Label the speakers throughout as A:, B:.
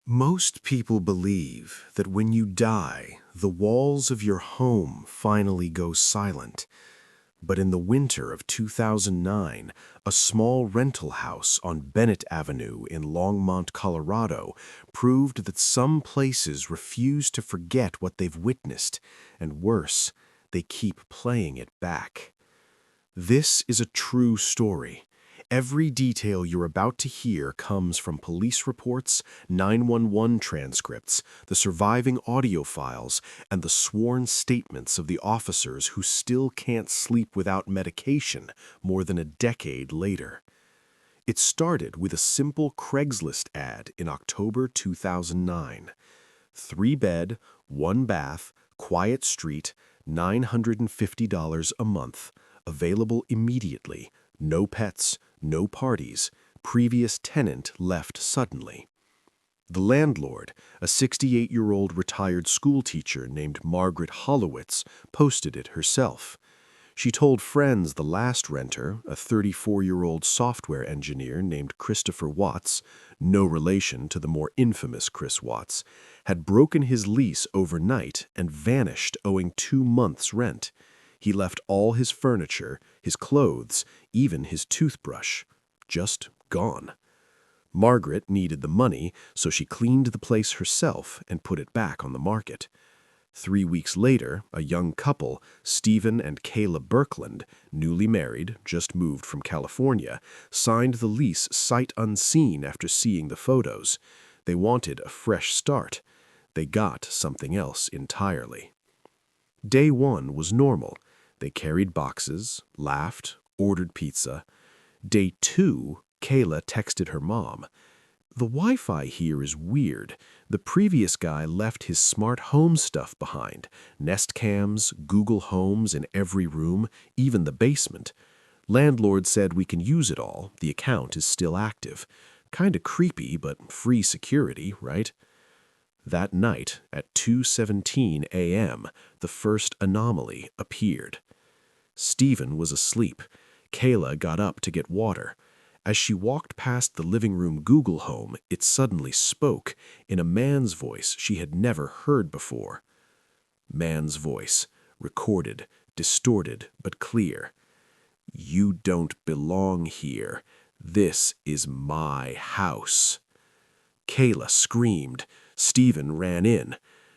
A: Most people believe that when you die, the walls of your home finally go silent. But in the winter of 2009, a small rental house on Bennett Avenue in Longmont, Colorado, proved that some places refuse to forget what they've witnessed, and worse, they keep playing it back. This is a true story. Every detail you're about to hear comes from police reports, 911 transcripts, the surviving audio files, and the sworn statements of the officers who still can't sleep without medication more than a decade later. It started with a simple Craigslist ad in October 2009. 3-bed, 1-bath, quiet street, $950 a month. Available immediately. No pets, no parties. Previous tenant left suddenly. The landlord, a 68-year-old retired schoolteacher named Margaret Hollowitz, posted it herself. She told friends the last renter, a 34-year-old software engineer named Christopher Watts, no relation to the more infamous Chris Watts, had broken his lease overnight and vanished owing 2 months' rent. He left all his furniture, his clothes, even his toothbrush. Just gone. Margaret needed the money, so she cleaned the place herself and put it back on the market. 3 weeks later, a young couple, Stephen and Kayla Birkland, newly married, just moved from California, signed the lease sight unseen after seeing the photos. They wanted a fresh start. They got something else entirely. Day 1 was normal. They carried boxes, laughed, ordered pizza. Day 2, Kayla texted her mom. The Wi-Fi here is weird. The previous guy left his smart home stuff behind. Nest cams, Google Homes in every room, even the basement. Landlord said we can use it all. The account is still active. Kinda creepy, but free security, right? That night, at 2:17 a.m., the first anomaly appeared. Stephen was asleep. Kayla got up to get water. As she walked past the living room Google Home, it suddenly spoke in a man's voice she had never heard before. Man's voice, recorded, distorted, but clear. You don't belong here. This is my house. Kayla screamed. Stephen ran in.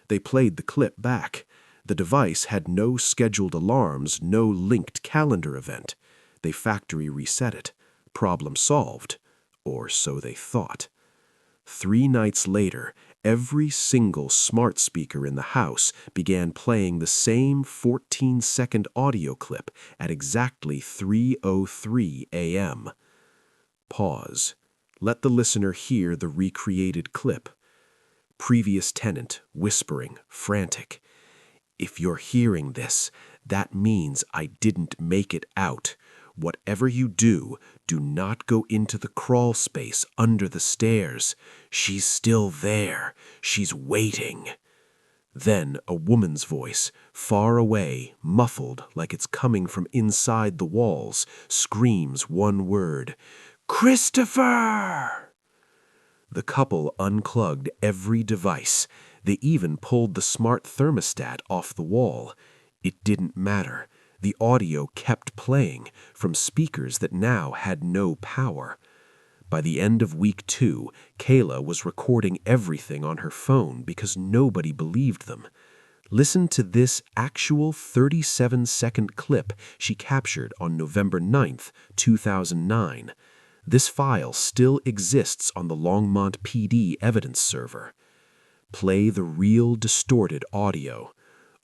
A: They played the clip back. The device had no scheduled alarms, no linked calendar event. They factory reset it. Problem solved. Or so they thought. 3 nights later, every single smart speaker in the house began playing the same 14-second audio clip at exactly 3:03 a.m. Pause. Let the listener hear the recreated clip. Previous tenant, whispering, frantic. If you're hearing this, that means I didn't make it out. Whatever you do, do not go into the crawl space under the stairs. She's still there. She's waiting. Then a woman's voice, far away, muffled like it's coming from inside the walls, screams one word. Christopher! The couple unplugged every device. They even pulled the smart thermostat off the wall. It didn't matter. The audio kept playing from speakers that now had no power. By the end of week 2, Kayla was recording everything on her phone because nobody believed them. Listen to this actual 37-second clip she captured on November 9th, 2009. This file still exists on the Longmont PD evidence server. Play the real distorted audio.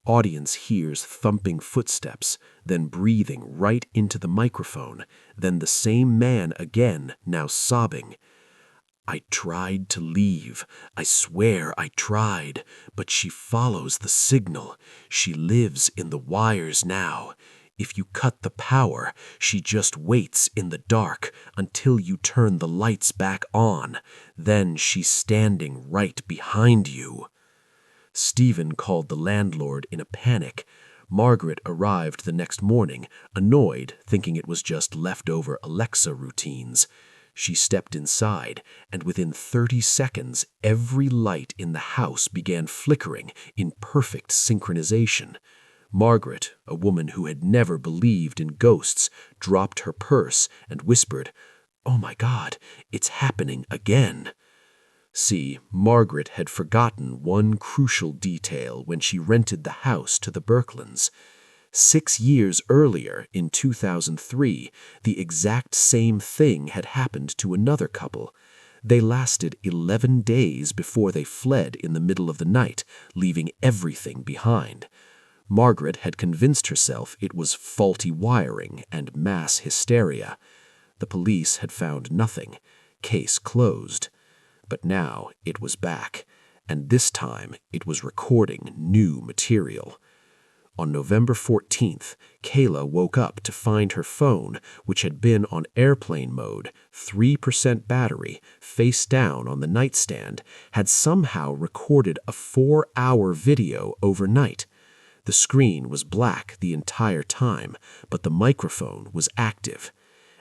A: Audience hears thumping footsteps, then breathing right into the microphone, then the same man again, now sobbing. I tried to leave. I swear I tried, but she follows the signal. She lives in the wires now. If you cut the power, she just waits in the dark until you turn the lights back on. Then she's standing right behind you. Stephen called the landlord in a panic. Margaret arrived the next morning, annoyed, thinking it was just leftover Alexa routines. She stepped inside, and within 30 seconds, every light in the house began flickering in perfect synchronization. Margaret, a woman who had never believed in ghosts, dropped her purse and whispered, "Oh my God, it's happening again." See, Margaret had forgotten one crucial detail when she rented the house to the Birkelands. 6 years earlier, in 2003, the exact same thing had happened to another couple. They lasted 11 days before they fled in the middle of the night, leaving everything behind. Margaret had convinced herself it was faulty wiring and mass hysteria. The police had found nothing. Case closed. But now it was back, and this time it was recording new material. On November 14th, Kayla woke up to find her phone, which had been on airplane mode, 3% battery, face down on the nightstand, had somehow recorded a 4-hour video overnight. The screen was black the entire time, but the microphone was active.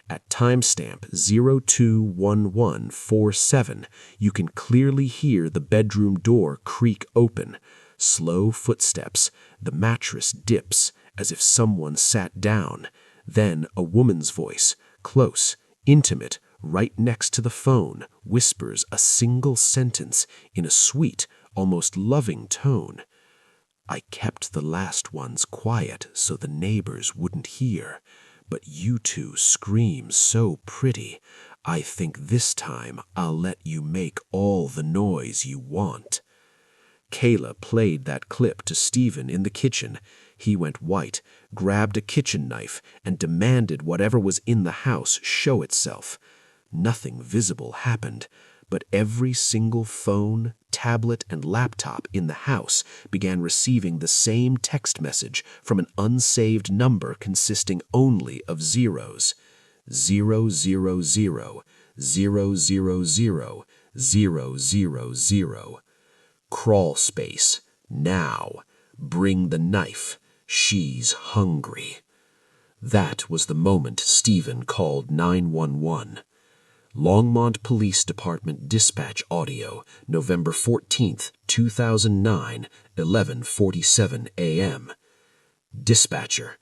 A: At timestamp 021147, you can clearly hear the bedroom door creak open. Slow footsteps, the mattress dips as if someone sat down. Then a woman's voice, close, intimate, right next to the phone, whispers a single sentence in a sweet, almost loving tone. "I kept the last ones quiet so the neighbors wouldn't hear, but you two scream so pretty. I think this time I'll let you make all the noise you want." Kayla played that clip to Stephen in the kitchen. He went white, grabbed a kitchen knife, and demanded whatever was in the house show itself. Nothing visible happened, but every single phone, tablet, and laptop in the house began receiving the same text message from an unsaved number consisting only of zeros. 000 000 000. Crawl space. Now. Bring the knife. She's hungry. That was the moment Stephen called 911. Longmont Police Department dispatch audio, November 14th, 2009, 11:47 a.m. Dispatcher,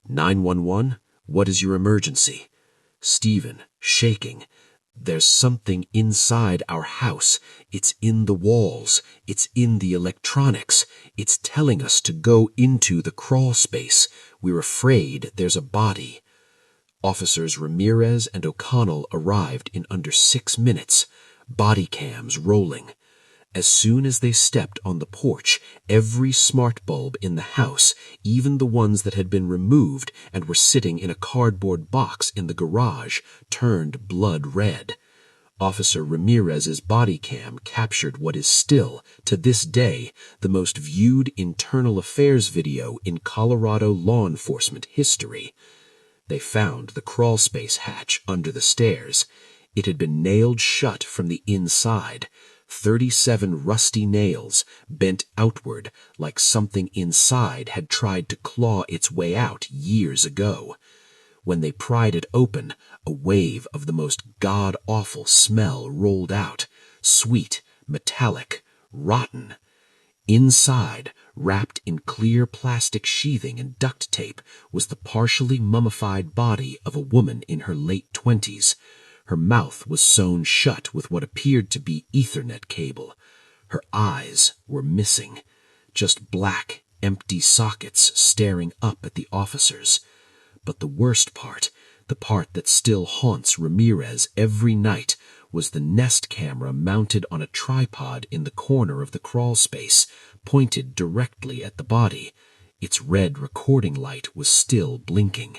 A: 911, what is your emergency? Stephen, shaking. There's something inside our house. It's in the walls. It's in the electronics. It's telling us to go into the crawl space. We're afraid there's a body. Officers Ramirez and O'Connell arrived in under 6 minutes, body cams rolling. As soon as they stepped on the porch, every smart bulb in the house, even the ones that had been removed and were sitting in a cardboard box in the garage, turned blood red. Officer Ramirez's body cam captured what is still, to this day, the most viewed internal affairs video in Colorado law enforcement history. They found the crawlspace hatch under the stairs. It had been nailed shut from the inside. 37 rusty nails, bent outward like something inside had tried to claw its way out years ago. When they pried it open, a wave of the most god-awful smell rolled out, sweet, metallic, rotten. Inside, wrapped in clear plastic sheathing and duct tape, was the partially mummified body of a woman in her late 20s. Her mouth was sewn shut with what appeared to be Ethernet cable. Her eyes were missing, just black, empty sockets staring up at the officers. But the worst part, the part that still haunts Ramirez every night, was the Nest camera mounted on a tripod in the corner of the crawl space, pointed directly at the body. Its red recording light was still blinking.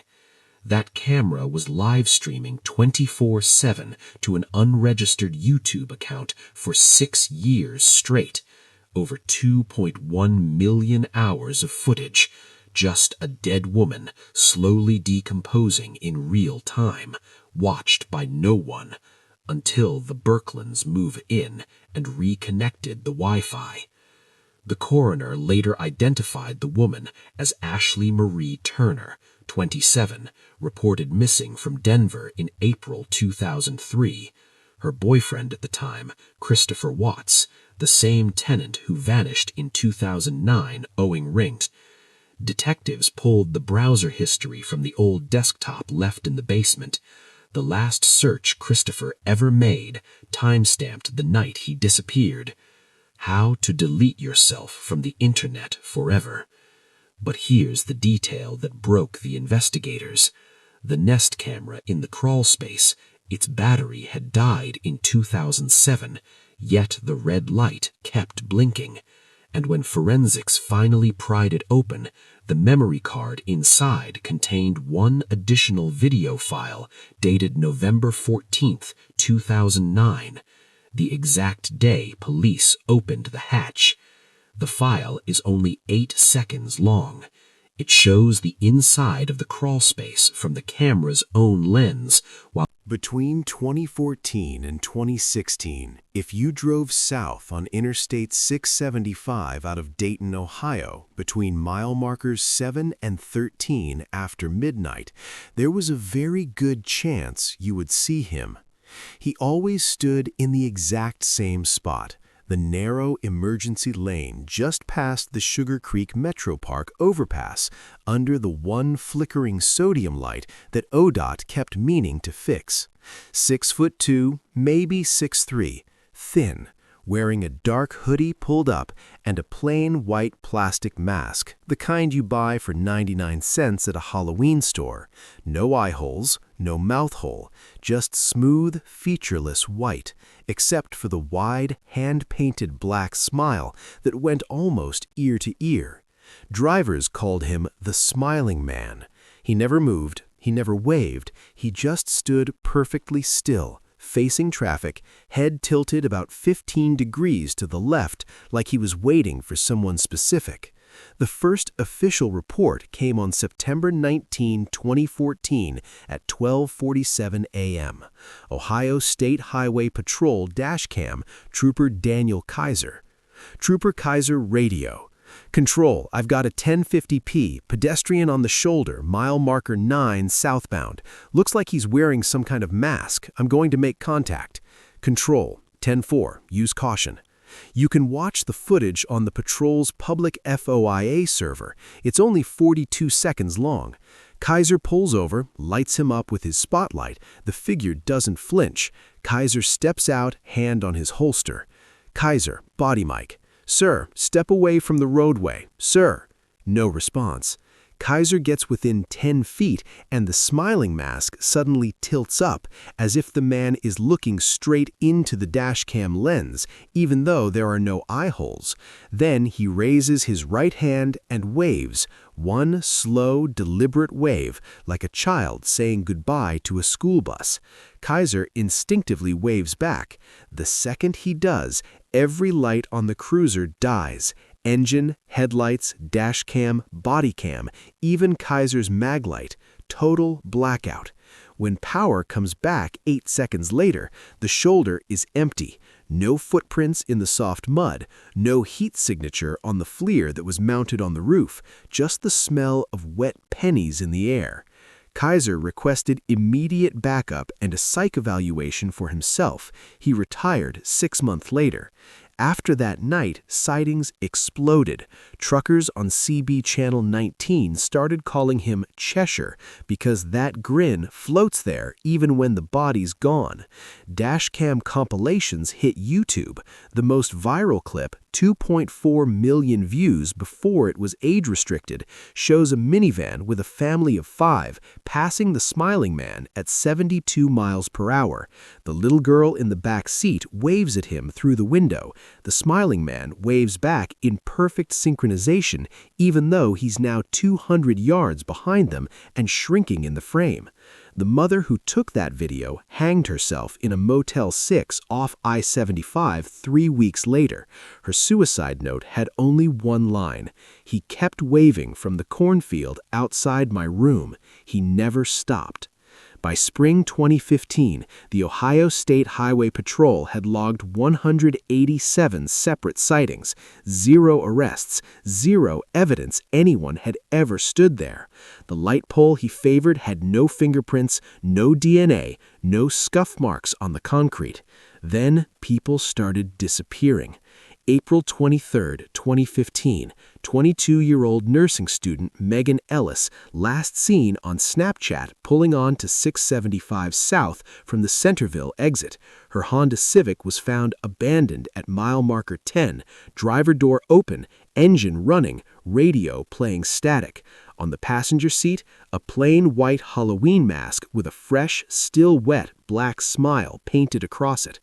A: That camera was live streaming 24/7 to an unregistered YouTube account for 6 years straight. Over 2.1 million hours of footage. Just a dead woman slowly decomposing in real time, watched by no one, until the Birkelands move in and reconnected the Wi-Fi. The coroner later identified the woman as Ashley Marie Turner,
B: 27, reported missing from Denver in April 2003. Her boyfriend at the time, Christopher Watts, the same tenant who vanished in 2009 owing rent. Detectives pulled the browser history from the old desktop left in the basement. The last search Christopher ever made timestamped the night he disappeared. How to delete yourself from the internet forever. But here's the detail that broke the investigators. The Nest camera in the crawl space, its battery had died in 2007, yet the red light kept blinking. And when forensics finally pried it open, the memory card inside contained one additional video file dated November 14, 2009, the exact day police opened the hatch. The file is only 8 seconds long. It shows the inside of the crawl space from the camera's own lens, while
A: Between 2014 and 2016, if you drove south on Interstate 675 out of Dayton, Ohio, between mile markers 7 and 13 after midnight, there was a very good chance you would see him. He always stood in the exact same spot, the narrow emergency lane just past the Sugar Creek Metro Park overpass, under the one flickering sodium light that ODOT kept meaning to fix. 6'2", maybe 6'3", thin, wearing a dark hoodie pulled up and a plain white plastic mask, the kind you buy for 99 cents at a Halloween store. No eye holes, no mouth hole, just smooth, featureless white, except for the wide, hand-painted black smile that went almost ear to ear. Drivers called him the Smiling Man. He never moved, he never waved, he just stood perfectly still, facing traffic, head tilted about 15 degrees to the left, like he was waiting for someone specific. The first official report came on September 19, 2014 at 12:47 a.m. Ohio State Highway Patrol dashcam, Trooper Daniel Kaiser. Trooper Kaiser radio. Control, I've got a 1050p, pedestrian on the shoulder, mile marker 9 southbound. Looks like he's wearing some kind of mask. I'm going to make contact. Control, 10-4, use caution. You can watch the footage on the patrol's public FOIA server. It's only 42 seconds long. Kaiser pulls over, lights him up with his spotlight. The figure doesn't flinch. Kaiser steps out, hand on his holster. Kaiser, body mic. Sir, step away from the roadway. Sir. No response. Kaiser gets within 10 feet and the smiling mask suddenly tilts up, as if the man is looking straight into the dashcam lens, even though there are no eye holes. Then he raises his right hand and waves, one slow, deliberate wave, like a child saying goodbye to a school bus. Kaiser instinctively waves back. The second he does, every light on the cruiser dies. Engine, headlights, dashcam, bodycam, even Kaiser's maglight. Total blackout. When power comes back 8 seconds later, the shoulder is empty. No footprints in the soft mud, no heat signature on the FLIR that was mounted on the roof, just the smell of wet pennies in the air. Kaiser requested immediate backup and a psych evaluation for himself. He retired 6 months later. After that night, sightings exploded. Truckers on CB Channel 19 started calling him Cheshire because that grin floats there even when the body's gone. Dashcam compilations hit YouTube. The most viral clip, 2.4 million views before it was age-restricted, shows a minivan with a family of 5 passing the smiling man at 72 miles per hour. The little girl in the back seat waves at him through the window. The smiling man waves back in perfect synchronization, even though he's now 200 yards behind them and shrinking in the frame. The mother who took that video hanged herself in a Motel 6 off I-75 3 weeks later. Her suicide note had only one line. He kept waving from the cornfield outside my room. He never stopped. By spring 2015, the Ohio State Highway Patrol had logged 187 separate sightings, 0 arrests, 0 evidence anyone had ever stood there. The light pole he favored had no fingerprints, no DNA, no scuff marks on the concrete. Then people started disappearing. April 23, 2015, 22-year-old nursing student Megan Ellis last seen on Snapchat pulling on to 675 South from the Centerville exit. Her Honda Civic was found abandoned at mile marker 10, driver door open, engine running, radio playing static. On the passenger seat, a plain white Halloween mask with a fresh, still wet black smile painted across it.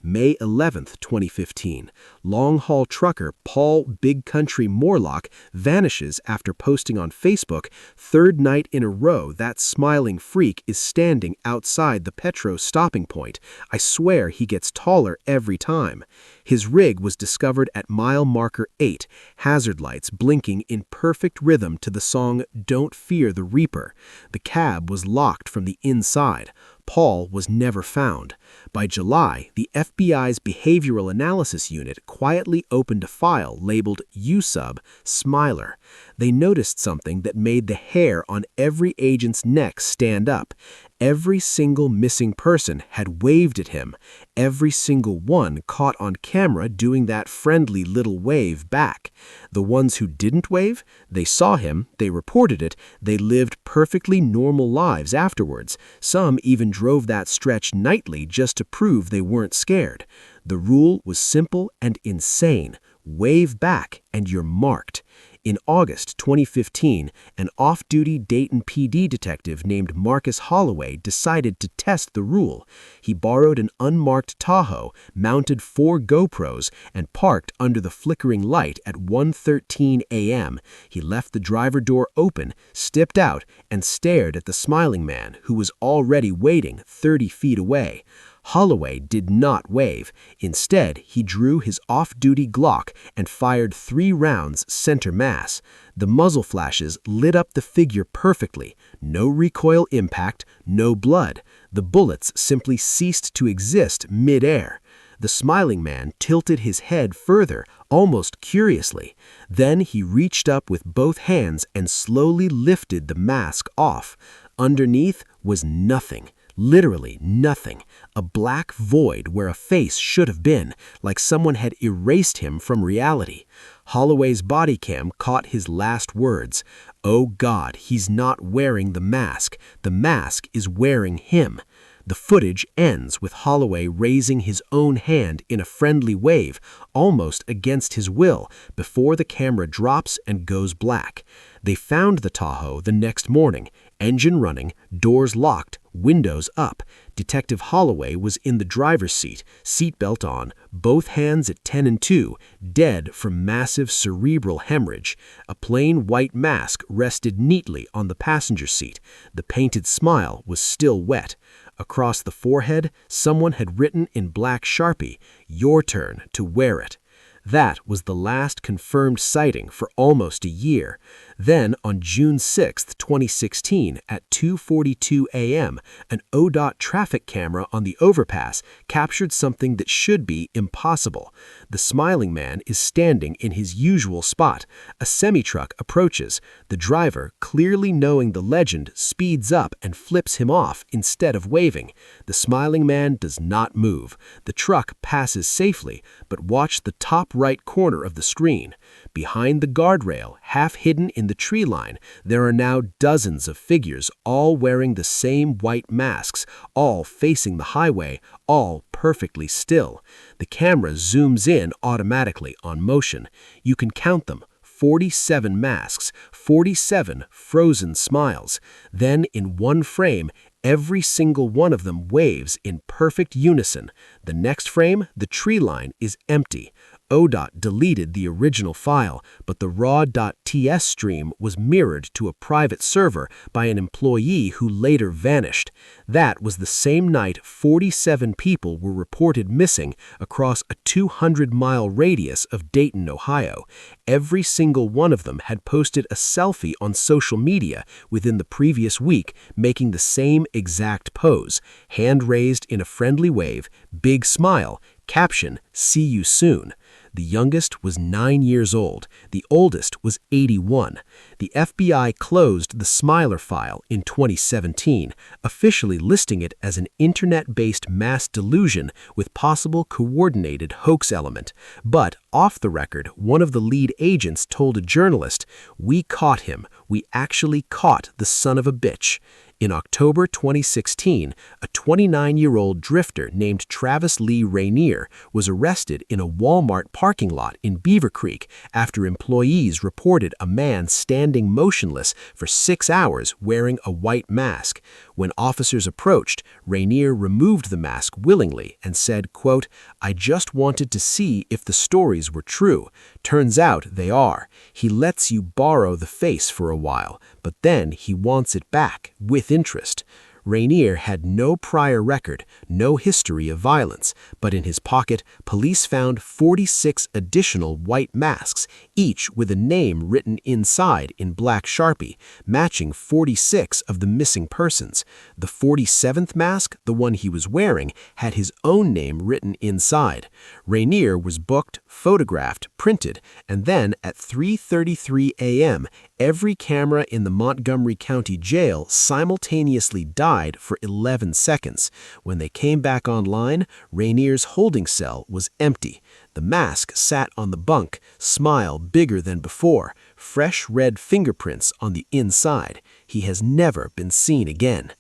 A: May 11, 2015, long-haul trucker Paul Big Country Morlock vanishes after posting on Facebook, "Third night in a row that smiling freak is standing outside the Petro stopping point. I swear he gets taller every time." His rig was discovered at mile marker 8, hazard lights blinking in perfect rhythm to the song "Don't Fear the Reaper." The cab was locked from the inside. Paul was never found. By July, the FBI's Behavioral Analysis Unit quietly opened a file labeled USUB Smiler. They noticed something that made the hair on every agent's neck stand up. Every single missing person had waved at him. Every single one caught on camera doing that friendly little wave back. The ones who didn't wave, they saw him, they reported it, they lived perfectly normal lives afterwards. Some even drove that stretch nightly just to prove they weren't scared. The rule was simple and insane. Wave back and you're marked. In August 2015, an off-duty Dayton PD detective named Marcus Holloway decided to test the rule. He borrowed an unmarked Tahoe, mounted 4 GoPros, and parked under the flickering light at 1:13 a.m. He left the driver door open, stepped out, and stared at the smiling man, who was already waiting 30 feet away. Holloway did not wave. Instead, he drew his off-duty Glock and fired 3 rounds center mass. The muzzle flashes lit up the figure perfectly. No recoil impact, no blood. The bullets simply ceased to exist mid-air. The smiling man tilted his head further, almost curiously. Then he reached up with both hands and slowly lifted the mask off. Underneath was nothing. Literally nothing. A black void where a face should have been, like someone had erased him from reality. Holloway's body cam caught his last words. "Oh God, he's not wearing the mask. The mask is wearing him." The footage ends with Holloway raising his own hand in a friendly wave, almost against his will, before the camera drops and goes black. They found the Tahoe the next morning, engine running, doors locked, windows up. Detective Holloway was in the driver's seat, seatbelt on, both hands at 10 and 2, dead from massive cerebral hemorrhage. A plain white mask rested neatly on the passenger seat. The painted smile was still wet. Across the forehead, someone had written in black Sharpie, "Your turn to wear it." That was the last confirmed sighting for almost a year. Then, on June 6, 2016, at 2:42 a.m., an ODOT traffic camera on the overpass captured something that should be impossible. The smiling man is standing in his usual spot. A semi-truck approaches. The driver, clearly knowing the legend, speeds up and flips him off instead of waving. The smiling man does not move. The truck passes safely, but watch the top right corner of the screen. Behind the guardrail, half hidden in the tree line, there are now dozens of figures, all wearing the same white masks, all facing the highway, all perfectly still. The camera zooms in automatically on motion. You can count them. 47 masks, 47 frozen smiles. Then, in one frame, every single one of them waves in perfect unison. The next frame, the tree line is empty.
B: ODOT deleted the original file, but the raw.ts stream was mirrored to a private server by an employee who later vanished. That was the same night 47 people were reported missing across a 200-mile radius of Dayton, Ohio. Every single one of them had posted a selfie on social media within the previous week, making the same exact pose, hand raised in a friendly wave, big smile, caption, "See you soon." The youngest was 9 years old. The oldest was 81. The FBI closed the Smiler file in 2017, officially listing it as an internet-based mass delusion with possible coordinated hoax element. But off the record, one of the lead agents told a journalist, "We caught him. We actually caught the son of a bitch." In October 2016, a 29-year-old drifter named Travis Lee Rainier was arrested in a Walmart parking lot in Beaver Creek after employees reported a man standing motionless for 6 hours wearing a white mask. When officers approached, Rainier removed the mask willingly and said, quote, "I just wanted to see if the stories were true. Turns out they are. He lets you borrow the face for a while, but then he wants it back with interest." Rainier had no prior record, no history of violence, but in his pocket, police found 46 additional white masks, each with a name written inside in black Sharpie, matching 46 of the missing persons. The 47th mask, the one he was wearing, had his own name written inside. Rainier was booked, photographed, printed, and then at 3:33 a.m., every camera in the Montgomery County Jail simultaneously died for 11 seconds. When they came back online, Rainier's holding cell was empty. The mask sat on the bunk, smile bigger than before, fresh red fingerprints on the inside. He has never been seen again.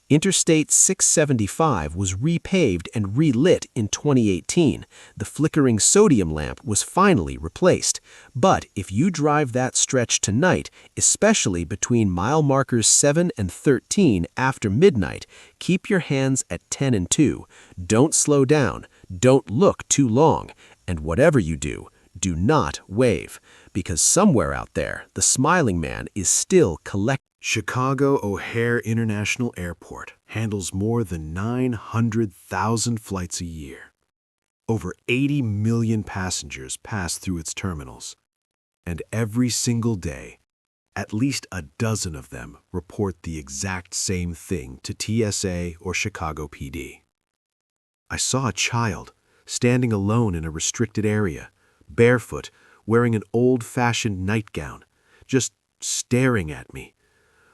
B: Interstate 675 was repaved and relit in 2018. The flickering sodium lamp was finally replaced. But if you drive that stretch tonight, especially between mile markers 7 and 13 after midnight, keep your hands at 10 and 2. Don't slow down. Don't look too long. And whatever you do, do not wave, because somewhere out there, the smiling man is still collecting.
A: Chicago O'Hare International Airport handles more than 900,000 flights a year. Over 80 million passengers pass through its terminals, and every single day, at least a dozen of them report the exact same thing to TSA or Chicago PD. I saw a child standing alone in a restricted area, barefoot, wearing an old-fashioned nightgown, just staring at me.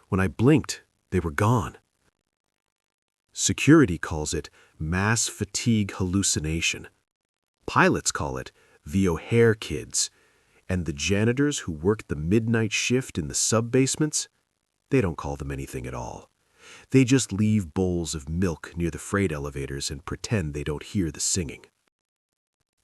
A: When I blinked, they were gone. Security calls it mass fatigue hallucination. Pilots call it the O'Hare kids. And the janitors who work the midnight shift in the sub-basements, they don't call them anything at all. They just leave bowls of milk near the freight elevators and pretend they don't hear the singing.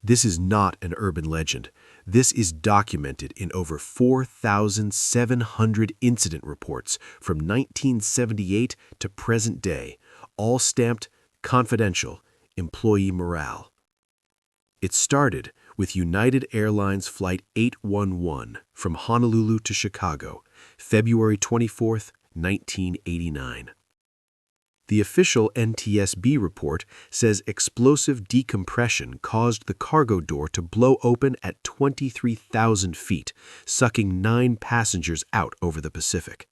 A: This is not an urban legend. This is documented in over 4,700 incident reports from 1978 to present day, all stamped confidential, employee morale. It started with United Airlines Flight 811 from Honolulu to Chicago, February 24, 1989. The official NTSB report says explosive decompression caused the cargo door to blow open at 23,000 feet, sucking 9 passengers out over the Pacific.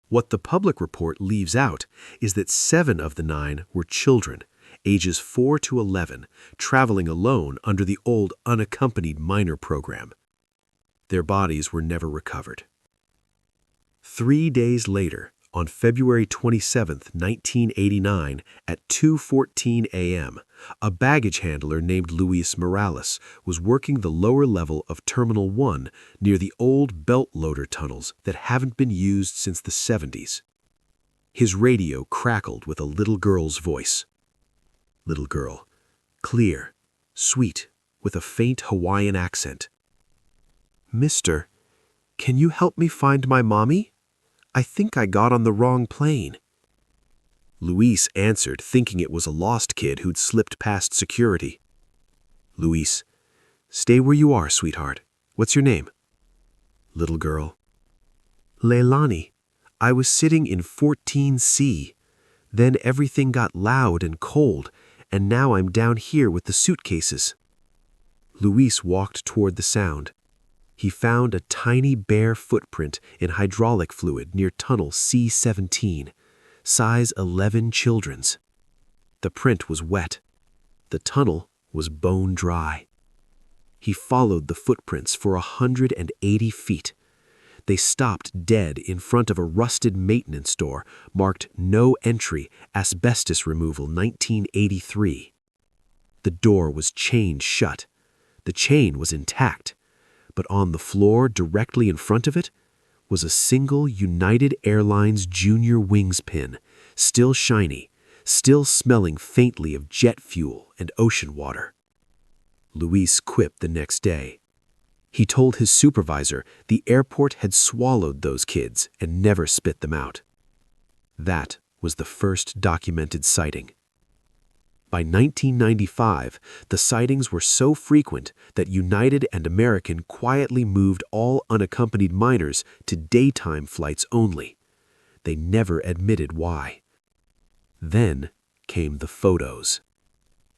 A: What the public report leaves out is that 7 of the 9 were children, ages 4 to 11, traveling alone under the old unaccompanied minor program. Their bodies were never recovered. 3 days later, on February 27, 1989, at 2:14 a.m., a baggage handler named Luis Morales was working the lower level of Terminal 1 near the old belt loader tunnels that haven't been used since the 70s. His radio crackled with a little girl's voice. Little girl, clear, sweet, with a faint Hawaiian accent. "Mister, can you help me find my mommy? I think I got on the wrong plane." Luis answered, thinking it was a lost kid who'd slipped past security. "Luis, Stay where you are, sweetheart. What's your name? Little girl. Leilani. I was sitting in 14C. Then everything got loud and cold, and now I'm down here with the suitcases. Luis walked toward the sound. He found a tiny bare footprint in hydraulic fluid near tunnel C17, size 11 children's. The print was wet. The tunnel was bone dry. He followed the footprints for 180 feet. They stopped dead in front of a rusted maintenance door marked No Entry, Asbestos Removal 1983. The door was chained shut. The chain was intact, but on the floor directly in front of it was a single United Airlines Junior Wings pin, still shiny, still smelling faintly of jet fuel and ocean water. Luis quipped the next day. He told his supervisor the airport had swallowed those kids and never spit them out. That was the first documented sighting. By 1995, the sightings were so frequent that United and American quietly moved all unaccompanied minors to daytime flights only. They never admitted why. Then came the photos.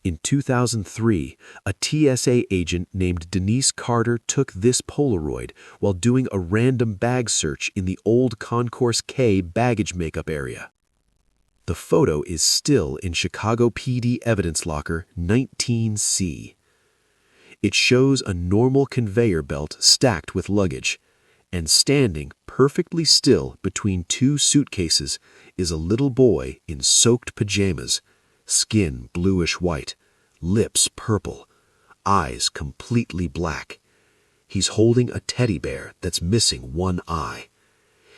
A: In 2003, a TSA agent named Denise Carter took this Polaroid while doing a random bag search in the old Concourse K baggage makeup area. The photo is still in Chicago PD evidence locker 19C. It shows a normal conveyor belt stacked with luggage, and standing perfectly still between two suitcases is a little boy in soaked pajamas, skin bluish-white, lips purple, eyes completely black. He's holding a teddy bear that's missing one eye.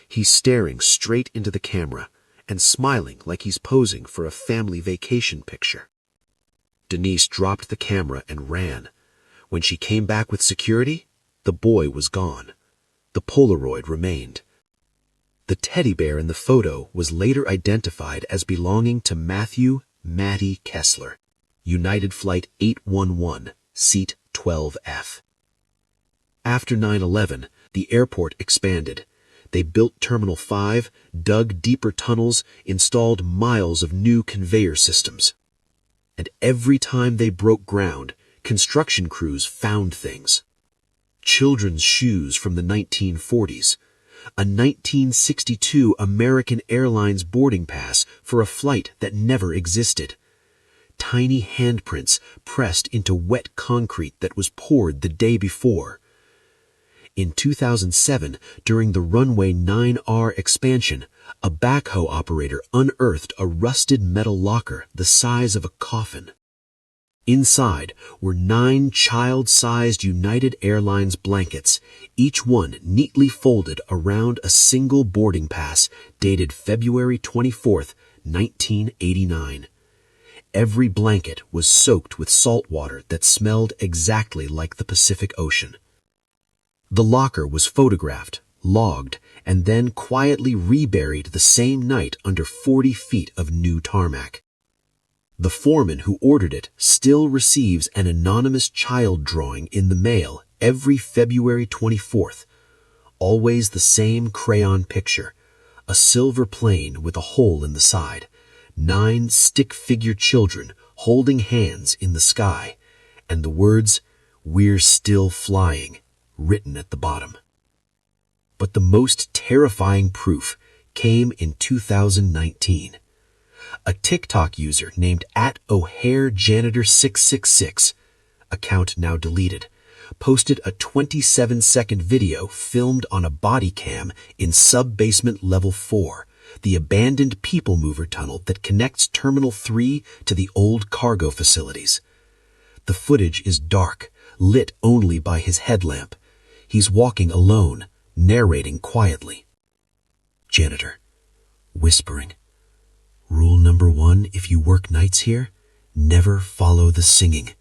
A: He's staring straight into the camera and smiling like he's posing for a family vacation picture. Denise dropped the camera and ran. When she came back with security, the boy was gone. The Polaroid remained. The teddy bear in the photo was later identified as belonging to Matty Kessler, United Flight 811, Seat 12F. After 9/11, the airport expanded. They built Terminal 5, dug deeper tunnels, installed miles of new conveyor systems. And every time they broke ground, construction crews found things. Children's shoes from the 1940s, a 1962 American Airlines boarding pass for a flight that never existed, tiny handprints pressed into wet concrete that was poured the day before. In 2007, during the runway 9R expansion, a backhoe operator unearthed a rusted metal locker the size of a coffin. Inside were 9 child-sized United Airlines blankets, each one neatly folded around a single boarding pass dated February 24, 1989. Every blanket was soaked with salt water that smelled exactly like the Pacific Ocean. The locker was photographed, logged, and then quietly reburied the same night under 40 feet of new tarmac. The foreman who ordered it still receives an anonymous child drawing in the mail every February 24th. Always the same crayon picture, a silver plane with a hole in the side, 9 stick-figure children holding hands in the sky, and the words, "We're still flying," written at the bottom. But the most terrifying proof came in 2019. A TikTok user named @O'HareJanitor666, account now deleted, posted a 27-second video filmed on a body cam in sub-basement level 4, the abandoned people mover tunnel that connects Terminal 3 to the old cargo facilities. The footage is dark, lit only by his headlamp. He's walking alone, narrating quietly. Janitor, whispering. Rule number 1, if you work nights here, never follow the singing.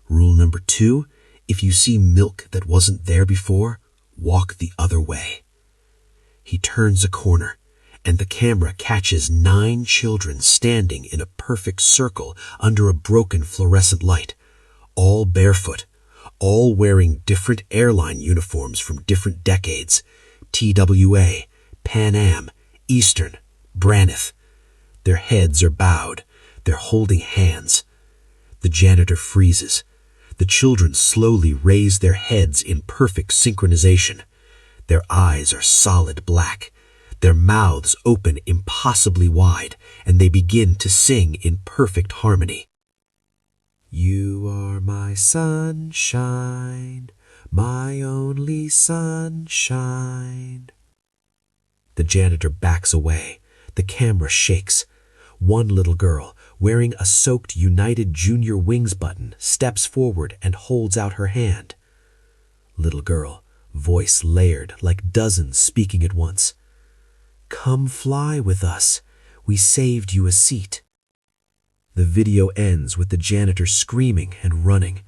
A: Rule number 2, if you see milk that wasn't there before, walk the other way. He turns a corner, and the camera catches 9 children standing in a perfect circle under a broken fluorescent light, all barefoot,
B: all wearing different airline uniforms from different decades: TWA, Pan Am, Eastern, Braniff. Their heads are bowed. They're holding hands. The janitor freezes. The children slowly raise their heads in perfect synchronization. Their eyes are solid black. Their mouths open impossibly wide, and they begin to sing in perfect harmony. You are my sunshine, my only sunshine. The janitor backs away. The camera shakes. One little girl, wearing a soaked United Junior Wings button, steps forward and holds out her hand. Little girl, voice layered like dozens speaking at once. Come fly with us. We saved you a seat. The video ends with the janitor screaming and running.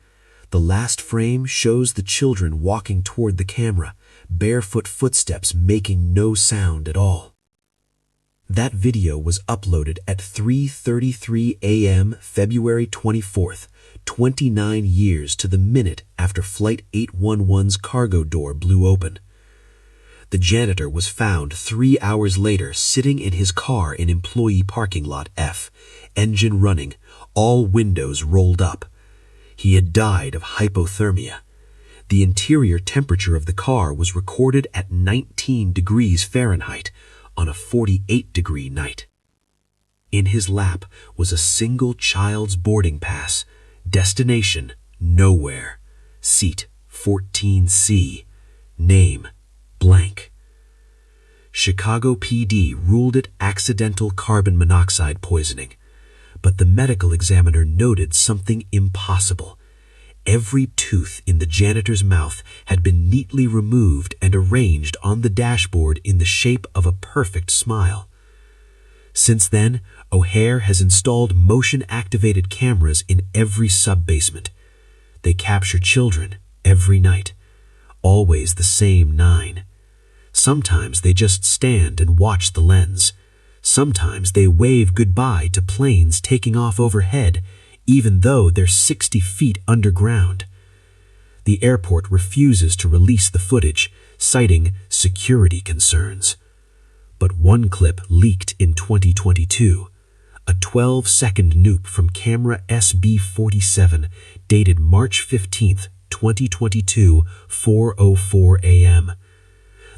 B: The last frame shows the children walking toward the camera, barefoot footsteps making no sound at all. That video was uploaded at 3:33 a.m. February 24th, 29 years to the minute after Flight 811's cargo door blew open. The janitor was found 3 hours later sitting in his car in employee parking lot F, engine running, all windows rolled up. He had died of hypothermia. The interior temperature of the car was recorded at 19 degrees Fahrenheit on a 48-degree night. In his lap was a single child's boarding pass, destination nowhere, seat 14C, name blank. Chicago PD ruled it accidental carbon monoxide poisoning, but the medical examiner noted something impossible. Every tooth in the janitor's mouth had been neatly removed and arranged on the dashboard in the shape of a perfect smile. Since then, O'Hare has installed motion-activated cameras in every sub-basement. They capture children every night, always the same 9. Sometimes they just stand and watch the lens. Sometimes they wave goodbye to planes taking off overhead, even though they're 60 feet underground. The airport refuses to release the footage, citing security concerns. But one clip leaked in 2022, a 12-second noop from camera SB47 dated March 15, 2022, 4:04 a.m.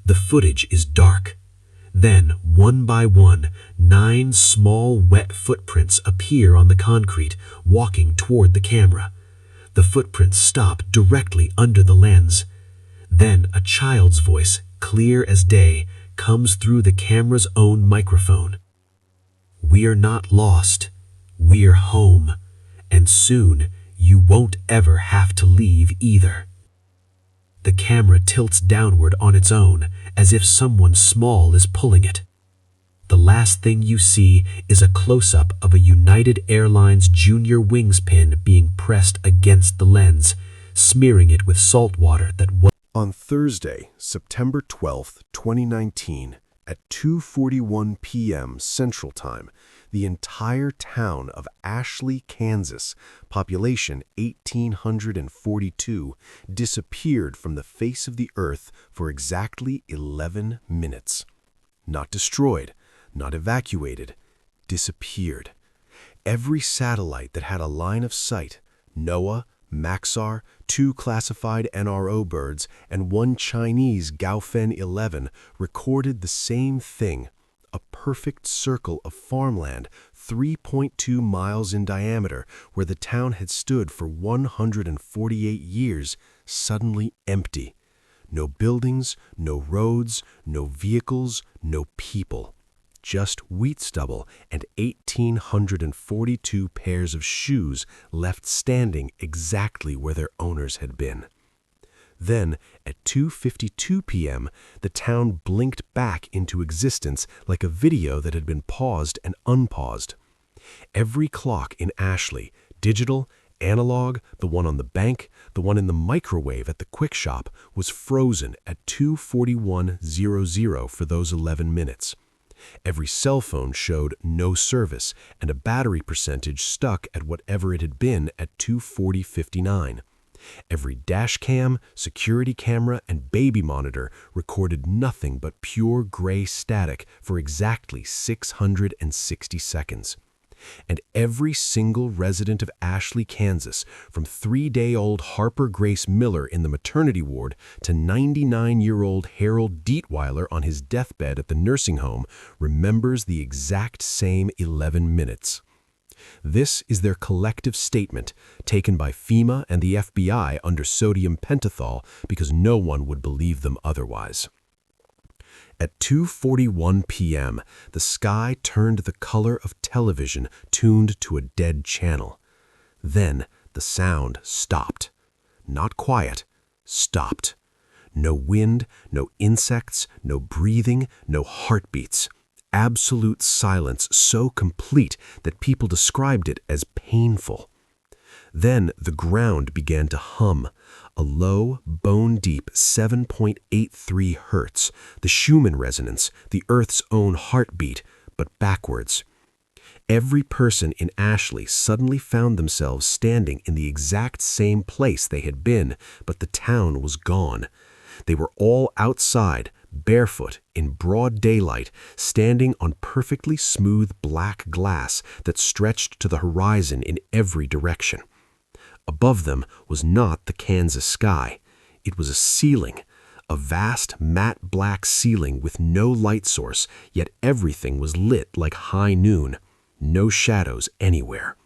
B: The footage is dark. Then, one by one, 9 small wet footprints appear on the concrete, walking toward the camera. The footprints stop directly under the lens. Then a child's voice, clear as day, comes through the camera's own microphone. We're not lost. We're home. And soon, you won't ever have to leave either. The camera tilts downward on its own, as if someone small is pulling it. The last thing you see is a close-up of a United Airlines Junior Wings pin being pressed against the lens, smearing it with salt water that was...
A: On Thursday, September 12, 2019, at 2:41 p.m. Central Time, the entire town of Ashley, Kansas, population 1,842, disappeared from the face of the earth for exactly 11 minutes. Not destroyed, not evacuated, disappeared. Every satellite that had a line of sight, NOAA, Maxar, 2 classified NRO birds, and 1 Chinese Gaofen 11 recorded the same thing, a perfect circle of farmland 3.2 miles in diameter where the town had stood for 148 years, suddenly empty. No buildings, no roads, no vehicles, no people. Just wheat stubble and 1,842 pairs of shoes left standing exactly where their owners had been. Then, at 2:52 p.m., the town blinked back into existence like a video that had been paused and unpaused. Every clock in Ashley, digital, analog, the one on the bank, the one in the microwave at the quick shop, was frozen at 2:41:00 for those 11 minutes. Every cell phone showed no service, and a battery percentage stuck at whatever it had been at 2:40:59.
B: Every dash cam, security camera, and baby monitor recorded nothing but pure gray static for exactly 660 seconds. And every single resident of Ashley, Kansas, from 3-day-old Harper Grace Miller in the maternity ward to 99-year-old Harold Dietweiler on his deathbed at the nursing home, remembers the exact same 11 minutes. This is their collective statement, taken by FEMA and the FBI under sodium pentothal because no one would believe them otherwise. At 2:41 p.m., the sky turned the color of television tuned to a dead channel. Then the sound stopped. Not quiet, stopped. No wind, no insects, no breathing, no heartbeats. Absolute silence so complete that people described it as painful. Then the ground began to hum, a low, bone-deep 7.83 hertz, the Schumann resonance, the Earth's own heartbeat, but backwards. Every person in Ashley suddenly found themselves standing in the exact same place they had been, but the town was gone. They were all outside, barefoot, in broad daylight, standing on perfectly smooth black glass that stretched to the horizon in every direction. Above them was not the Kansas sky. It was a ceiling, a vast matte black ceiling with no light source, yet everything was lit like high noon, no shadows anywhere.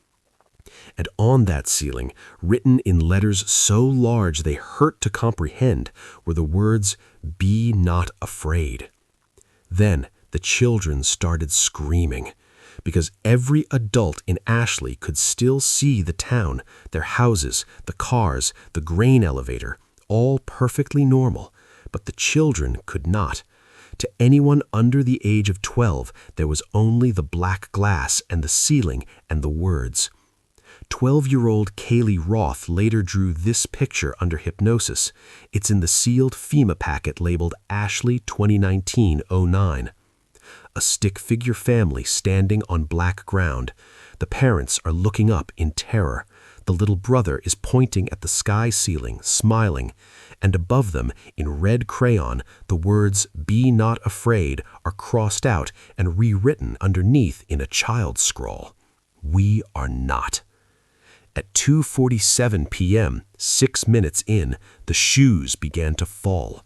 B: And on that ceiling, written in letters so large they hurt to comprehend, were the words, "Be not afraid." Then the children started screaming, because every adult in Ashley could still see the town, their houses, the cars, the grain elevator, all perfectly normal, but the children could not. To anyone under the age of 12, there was only the black glass and the ceiling and the words. 12-year-old Kaylee Roth later drew this picture under hypnosis. It's in the sealed FEMA packet labeled Ashley 2019-09. A stick figure family standing on black ground. The parents are looking up in terror. The little brother is pointing at the sky ceiling, smiling, and above them, in red crayon, the words "Be not afraid" are crossed out and rewritten underneath in a child's scrawl. We are not. At 2:47 p.m., 6 minutes in, the shoes began to fall.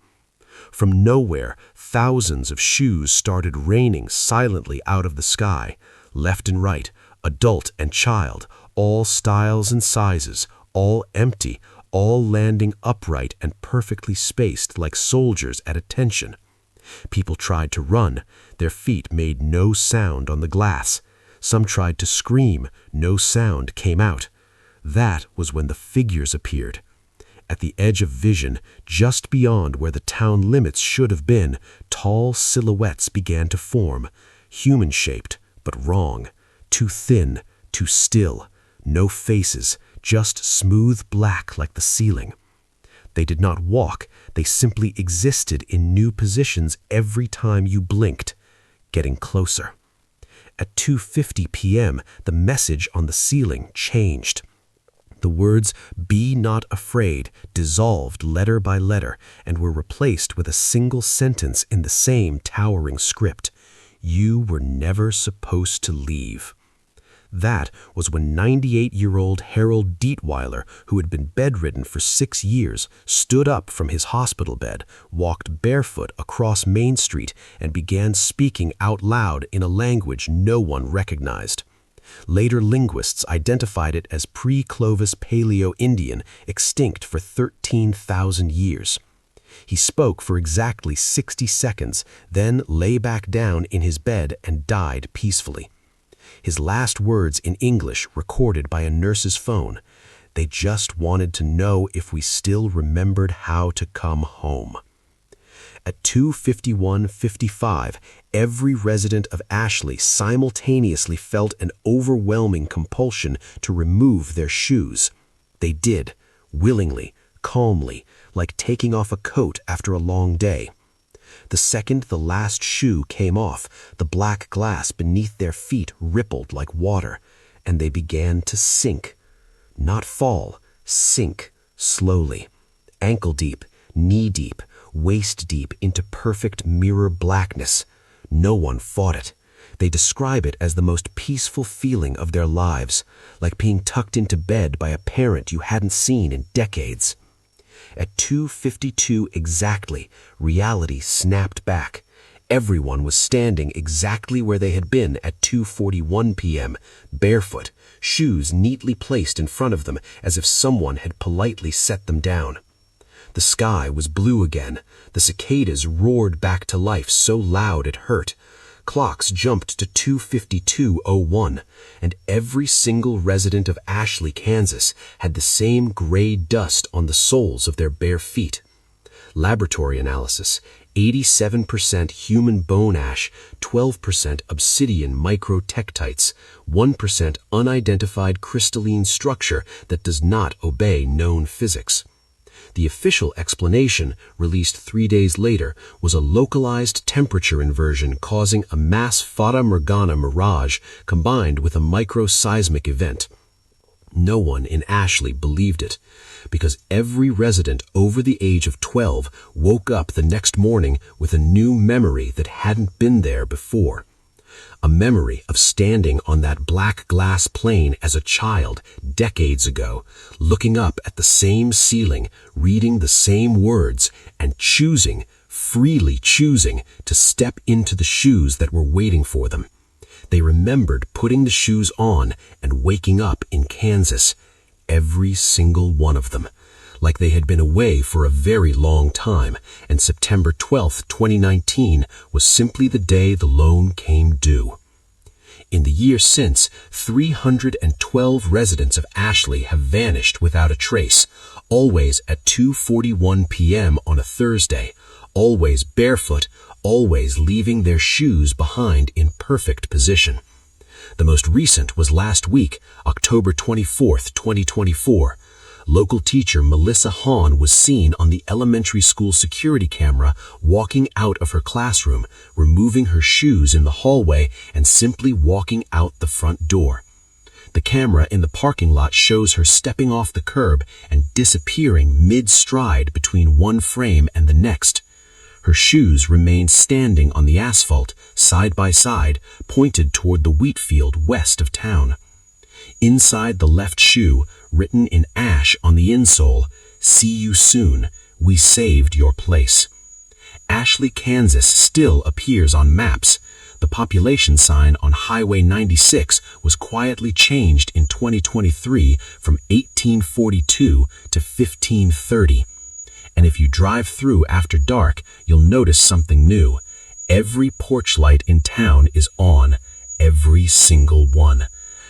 B: From nowhere, thousands of shoes started raining silently out of the sky, left and right, adult and child, all styles and sizes, all empty, all landing upright and perfectly spaced like soldiers at attention. People tried to run. Their feet made no sound on the glass. Some tried to scream. No sound came out. That was when the figures appeared. At the edge of vision, just beyond where the town limits should have been, tall silhouettes began to form, human-shaped, but wrong, too thin, too still, no faces, just smooth black like the ceiling. They did not walk, they simply existed in new positions every time you blinked, getting closer. At 2:50 p.m., the message on the ceiling changed. The words "Be not afraid" dissolved letter by letter and were replaced with a single sentence in the same towering script. You were never supposed to leave. That was when 98-year-old Harold Dietweiler, who had been bedridden for 6 years, stood up from his hospital bed, walked barefoot across Main Street, and began speaking out loud in a language no one recognized. Later linguists identified it as pre-Clovis Paleo-Indian, extinct for 13,000 years. He spoke for exactly 60 seconds, then lay back down in his bed and died peacefully. His last words in English recorded by a nurse's phone. They just wanted to know if we still remembered how to come home. At 2:51:55, every resident of Ashley simultaneously felt an overwhelming compulsion to remove their shoes. They did, willingly, calmly, like taking off a coat after a long day. The second the last shoe came off, the black glass beneath their feet rippled like water, and they began to sink. Not fall, sink, slowly, ankle-deep, knee-deep, waist-deep into perfect mirror blackness. No one fought it. They describe it as the most peaceful feeling of their lives, like being tucked into bed by a parent you hadn't seen in decades. At 2:52 exactly, reality snapped back. Everyone was standing exactly where they had been at 2:41 p.m., barefoot, shoes neatly placed in front of them as if someone had politely set them down. The sky was blue again. The cicadas roared back to life so loud it hurt. Clocks jumped to 2:52:01, and every single resident of Ashley, Kansas, had the same gray dust on the soles of their bare feet. Laboratory analysis: 87% human bone ash, 12% obsidian microtectites, 1% unidentified crystalline structure that does not obey known physics. The official explanation, released 3 days later, was a localized temperature inversion causing a mass Fata Morgana mirage combined with a microseismic event. No one in Ashley believed it, because every resident over the age of 12 woke up the next morning with a new memory that hadn't been there before. A memory of standing on that black glass plane as a child decades ago, looking up at the same ceiling, reading the same words, and freely choosing to step into the shoes that were waiting for them. They remembered putting the shoes on and waking up in Kansas, every single one of them, like they had been away for a very long time, and September 12, 2019 was simply the day the loan came due. In the year since, 312 residents of Ashley have vanished without a trace, always at 2:41 p.m. on a Thursday, always barefoot, always leaving their shoes behind in perfect position. The most recent was last week, October 24, 2024. Local teacher Melissa Hahn was seen on the elementary school security camera walking out of her classroom, removing her shoes in the hallway and simply walking out the front door. The camera in the parking lot shows her stepping off the curb and disappearing mid-stride between one frame and the next. Her shoes remained standing on the asphalt, side by side, pointed toward the wheat field west of town. Inside the left shoe, written in ash on the insole, "See you soon, we saved your place." Ashley, Kansas still appears on maps. The population sign on Highway 96 was quietly changed in 2023 from 1842 to 1530. And if you drive through after dark, you'll notice something new. Every porch light in town is on, every single one.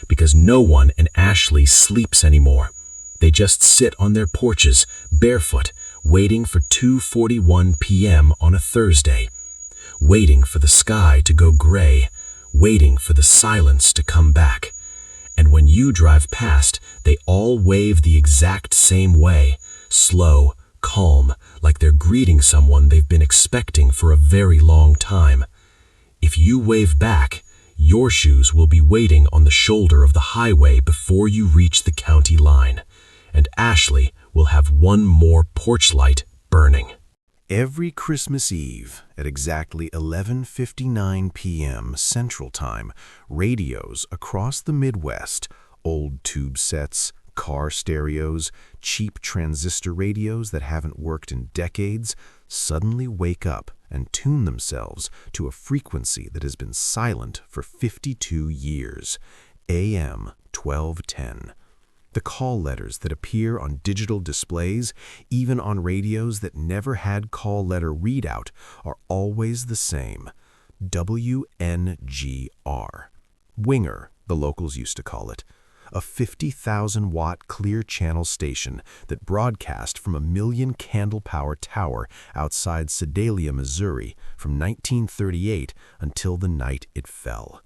B: Because no one in Ashley sleeps anymore. They just sit on their porches, barefoot, waiting for 2:41 p.m. on a Thursday, waiting for the sky to go gray, waiting for the silence to come back. And when you drive past, they all wave the exact same way, slow, calm, like they're greeting someone they've been expecting for a very long time. If you wave back, your shoes will be waiting on the shoulder of the highway before you reach the county line, and Ashley will have one more porch light burning.
A: Every Christmas Eve at exactly 11:59 p.m. Central Time, radios across the Midwest, old tube sets, car stereos, cheap transistor radios that haven't worked in decades, suddenly wake up and tune themselves to a frequency that has been silent for 52 years, AM 1210. The call letters that appear on digital displays, even on radios that never had call letter readout, are always the same, WNGR. Winger, the locals used to call it. A 50,000-watt clear channel station that broadcast from a 1,000,000-candle-power tower outside Sedalia, Missouri, from 1938 until the night it fell.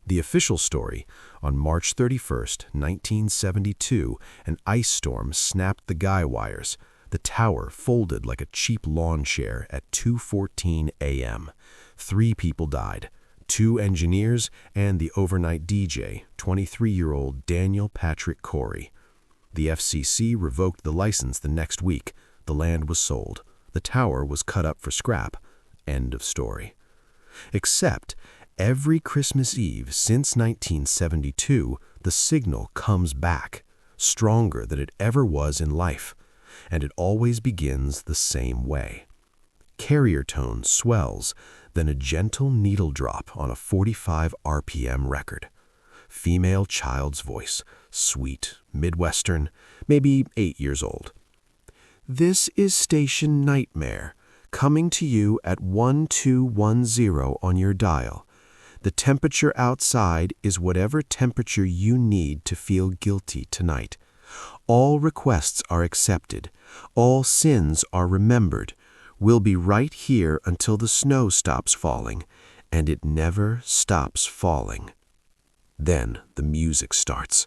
A: The official story: on March 31, 1972, an ice storm snapped the guy wires. The tower folded like a cheap lawn chair at 2:14 a.m. 3 people died. 2 engineers and the overnight DJ, 23-year-old Daniel Patrick Corey. The FCC revoked the license the next week. The land was sold. The tower was cut up for scrap. End of story. Except, every Christmas Eve since 1972, the signal comes back, stronger than it ever was in life, and it always begins the same way. Carrier tone swells, then a gentle needle drop on a 45 RPM record. Female child's voice, sweet, Midwestern, maybe 8 years old. This is Station Nightmare, coming to you at 1210 on your dial. The temperature outside is whatever temperature you need to feel guilty tonight. All requests are accepted. All sins are remembered. We'll be right here until the snow stops falling, and it never stops falling. Then the music starts.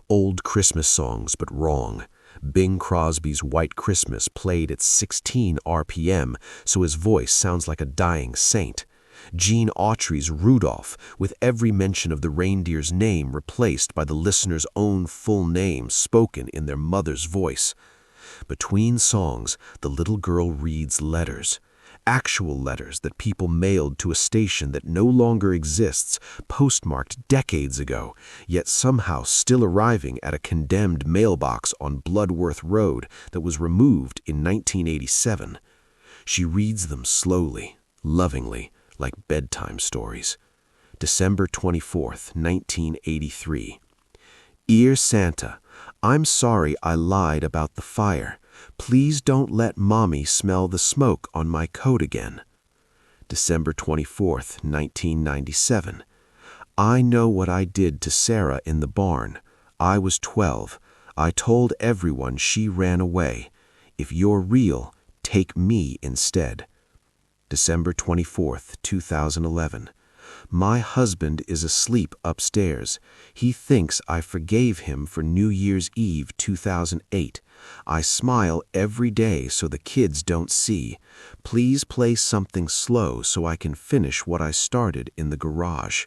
A: Old Christmas songs, but wrong. Bing Crosby's White Christmas played at 16 RPM, so his voice sounds like a dying saint. Gene Autry's Rudolph, with every mention of the reindeer's name replaced by the listener's own full name spoken in their mother's voice. Between songs, the little girl reads letters. Actual letters that people mailed to a station that no longer exists, postmarked decades ago, yet somehow still arriving at a condemned mailbox on Bloodworth Road that was removed in 1987. She reads them slowly, lovingly, like bedtime stories. December 24th, 1983. Dear Santa, I'm sorry I lied about the fire. Please don't let Mommy smell the smoke on my coat again. December 24th, 1997. I know what I did to Sarah in the barn. I was 12. I told everyone she ran away. If you're real, take me instead. December 24th, 2011. My husband is asleep upstairs. He thinks I forgave him for New Year's Eve 2008. I smile every day so the kids don't see. Please play something slow so I can finish what I started in the garage.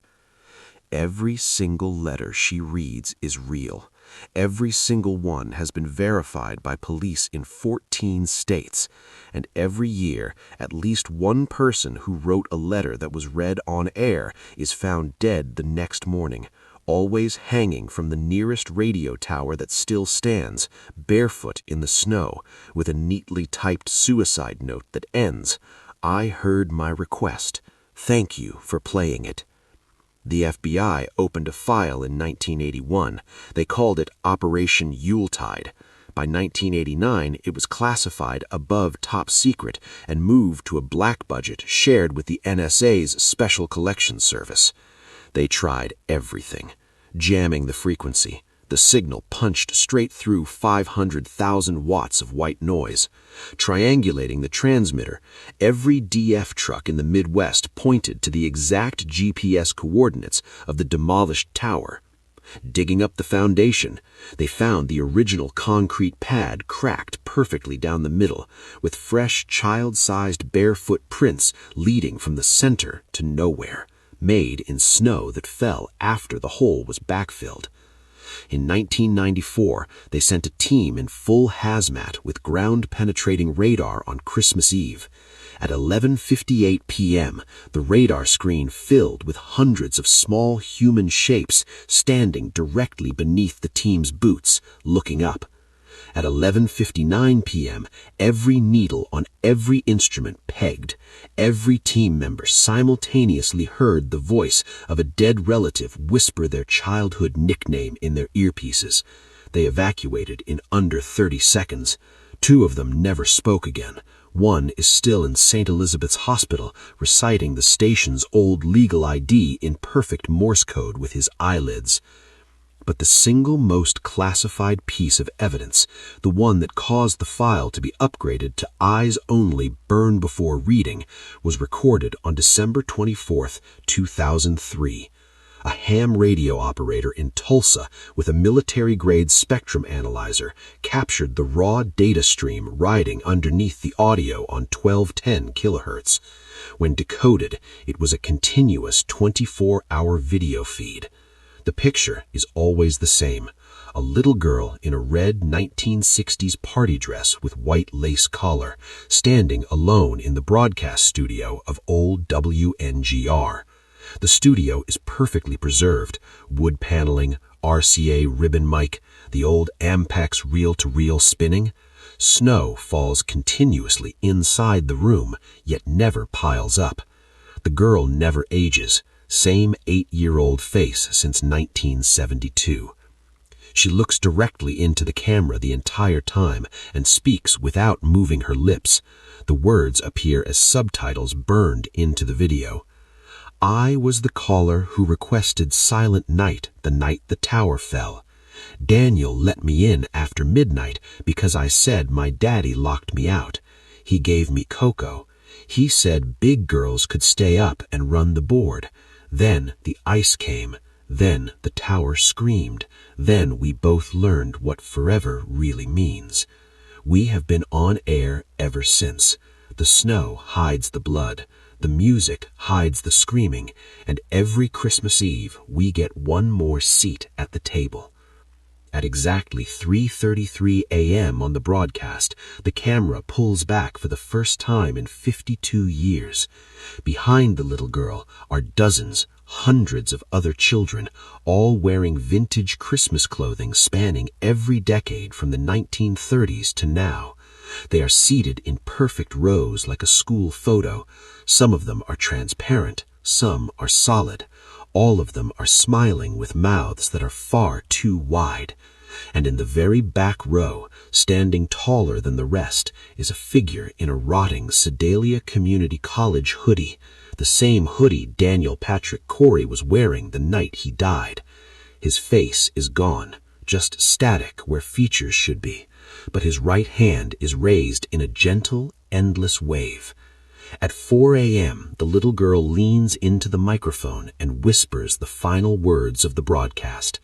A: Every single letter she reads is real. Every single one has been verified by police in 14 states. And every year, at least one person who wrote a letter that was read on air is found dead the next morning, always hanging from the nearest radio tower that still stands, barefoot in the snow, with a neatly typed suicide note that ends, "I heard my request. Thank you for playing it." The FBI opened a file in 1981. They called it Operation Yuletide. By 1989, it was classified above top secret and moved to a black budget shared with the NSA's Special Collections Service. They tried everything. Jamming the frequency. The signal punched straight through 500,000 watts of white noise. Triangulating the transmitter, every DF truck in the Midwest pointed to the exact GPS coordinates of the demolished tower. Digging up the foundation, they found the original concrete pad cracked perfectly down the middle, with fresh child-sized barefoot prints leading from the center to nowhere, made in snow that fell after the hole was backfilled. In 1994, they sent a team in full hazmat with ground-penetrating radar on Christmas Eve. At 11:58 p.m., the radar screen filled with hundreds of small human shapes standing directly beneath the team's boots, looking up. At 11:59 p.m., every needle on every instrument pegged. Every team member simultaneously heard the voice of a dead relative whisper their childhood nickname in their earpieces. They evacuated in under 30 seconds. 2 of them never spoke again. One is still in St. Elizabeth's Hospital, reciting the station's old legal ID in perfect Morse code with his eyelids. But the single most classified piece of evidence, the one that caused the file to be upgraded to eyes only burn before reading, was recorded on December 24, 2003. A ham radio operator in Tulsa with a military-grade spectrum analyzer captured the raw data stream riding underneath the audio on 1210 kilohertz. When decoded, it was a continuous 24-hour video feed. The picture is always the same.
B: a little girl in a red 1960s party dress with white lace collar, standing alone in the broadcast studio of old WNGR. The studio is perfectly preserved, wood paneling, RCA ribbon mic, the old Ampex reel-to-reel spinning. Snow falls continuously inside the room, yet never piles up. The girl never ages, same 8-year-old face since 1972. She looks directly into the camera the entire time and speaks without moving her lips. The words appear as subtitles burned into the video. I was the caller who requested Silent Night the night the tower fell. Daniel let me in after midnight because I said my daddy locked me out. He gave me cocoa. He said big girls could stay up and run the board. Then the ice came. Then the tower screamed. Then we both learned what forever really means. We have been on air ever since. The snow hides the blood. The music hides the screaming. And every Christmas Eve, we get one more seat at the table. At exactly 3:33 a.m. on the broadcast, the camera pulls back for the first time in 52 years. Behind the little girl are dozens, hundreds of other children, all wearing vintage Christmas clothing spanning every decade from the 1930s to now. They are seated in perfect rows like a school photo. Some of them are transparent, some are solid. All of them are smiling with mouths that are far too wide. And in the very back row, standing taller than the rest, is a figure in a rotting Sedalia Community College hoodie, the same hoodie Daniel Patrick Corey was wearing the night he died. His face is gone, just static where features should be, but his right hand is raised in a gentle, endless wave. At 4 a.m., the little girl leans into the microphone and whispers the final words of the broadcast.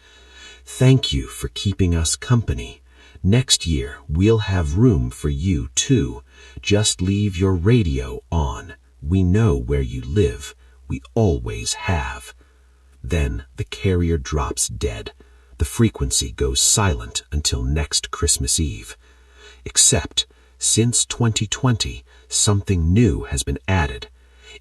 B: Thank you for keeping us company. Next year, we'll have room for you, too. Just leave your radio on. We know where you live. We always have. Then the carrier drops dead. The frequency goes silent until next Christmas Eve. Except, since 2020, something new has been added.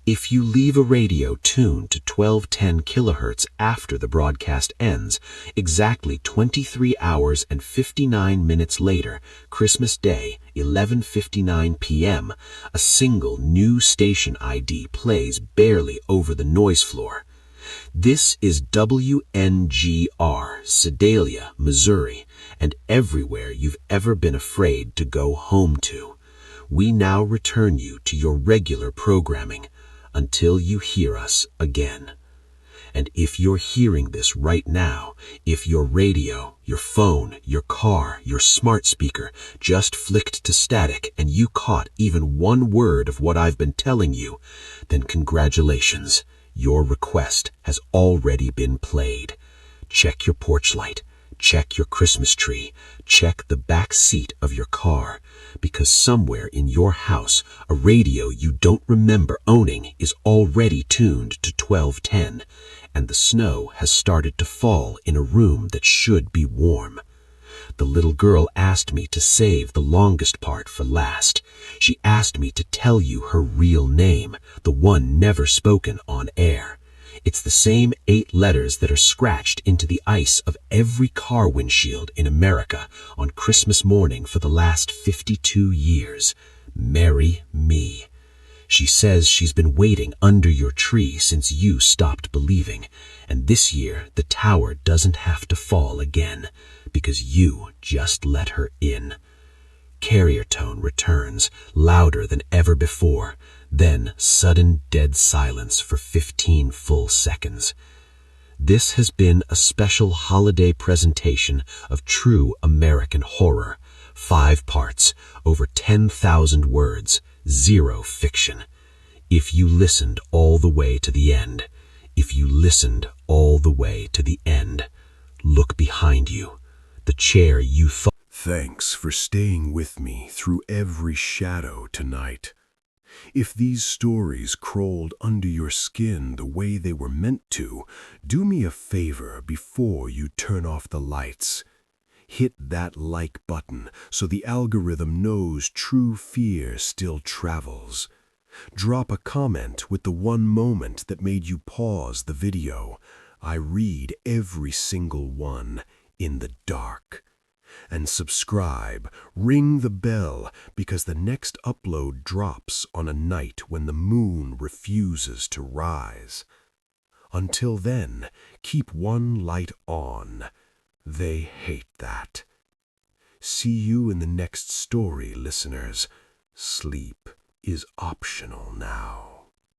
B: If you leave a radio tuned to 1210 kilohertz after the broadcast ends, exactly 23 hours and 59 minutes later, Christmas Day, 11:59 p.m., a single new station ID plays barely over the noise floor. This is WNGR, Sedalia, Missouri, and everywhere you've ever been afraid to go home to. We now return you to your regular programming until you hear us again. And if you're hearing this right now, if your radio, your phone, your car, your smart speaker just flicked to static and you caught even one word of what I've been telling you, then congratulations. Your request has already been played. Check your porch light. Check your Christmas tree. Check the back seat of your car. Because somewhere in your house, a radio you don't remember owning is already tuned to 1210, and the snow has started to fall in a room that should be warm. The little girl asked me to save the longest part for last. She asked me to tell you her real name, the one never spoken on air. It's the same 8 letters that are scratched into the ice of every car windshield in America on Christmas morning for the last 52 years. Marry me. She says she's been waiting under your tree since you stopped believing, and this year the tower doesn't have to fall again, because you just let her in. Carrier tone returns, louder than ever before, then sudden dead silence for 15 full seconds. This has been a special holiday presentation of true American horror. 5 parts, over 10,000 words, 0 fiction. If you listened all the way to the end, if you listened all the way to the end, look behind you. The chair you thought.
A: Thanks for staying with me through every shadow tonight. If these stories crawled under your skin the way they were meant to, do me a favor before you turn off the lights. Hit that like button so the algorithm knows true fear still travels. Drop a comment with the one moment that made you pause the video. I read every single one in the dark. And subscribe, ring the bell, because the next upload drops on a night when the moon refuses to rise. Until then, keep one light on. They hate that. See you in the next story, listeners. Sleep is optional now.